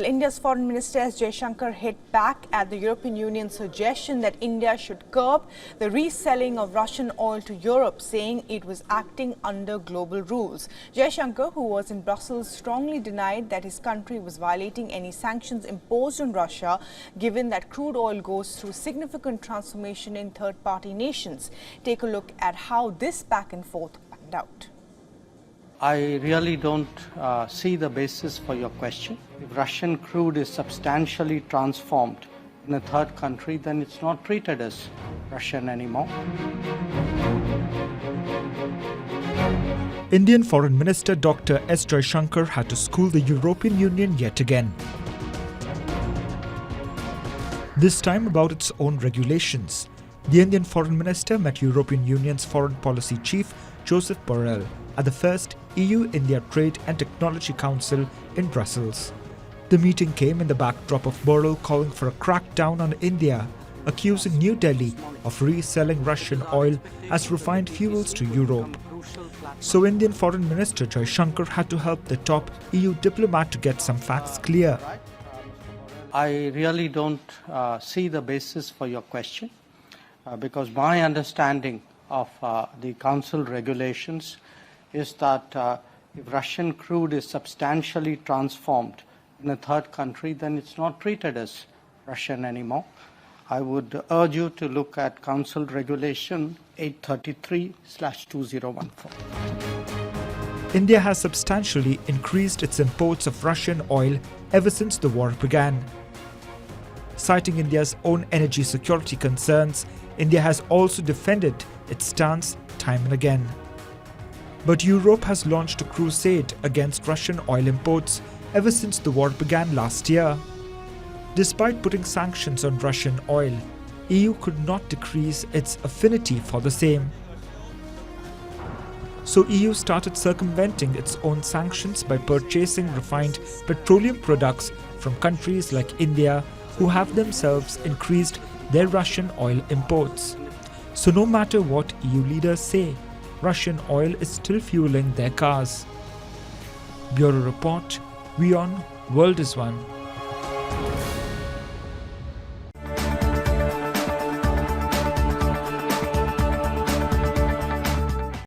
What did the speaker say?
India's Foreign Minister S Jaishankar hit back at the European Union's suggestion that India should curb the reselling of Russian oil to Europe, saying it was acting under global rules. Jaishankar, who was in Brussels, strongly denied that his country was violating any sanctions imposed on Russia, given that crude oil goes through significant transformation in third-party nations. Take a look at how this back and forth panned out. I really don't see the basis for your question. If Russian crude is substantially transformed in a third country, then it's not treated as Russian anymore. Indian Foreign Minister Dr. S Jaishankar had to school the European Union yet again. This time about its own regulations. The Indian Foreign Minister met European Union's Foreign Policy Chief Josep Borrell at the first EU-India Trade and Technology Council in Brussels. The meeting came in the backdrop of Borrell calling for a crackdown on India, accusing New Delhi of reselling Russian oil as refined fuels to Europe. So Indian Foreign Minister Jaishankar had to help the top EU diplomat to get some facts clear. I really don't see the basis for your question because my understanding of the Council regulations is that if Russian crude is substantially transformed in a third country, then it's not treated as Russian anymore. I would urge you to look at Council Regulation 833/2014. India has substantially increased its imports of Russian oil ever since the war began. Citing India's own energy security concerns, India has also defended its stance time and again. But Europe has launched a crusade against Russian oil imports ever since the war began last year. Despite putting sanctions on Russian oil, EU could not decrease its affinity for the same. So EU started circumventing its own sanctions by purchasing refined petroleum products from countries like India, who have themselves increased their Russian oil imports. So no matter what EU leaders say, Russian oil is still fueling their cars. Bureau Report, WION World is One.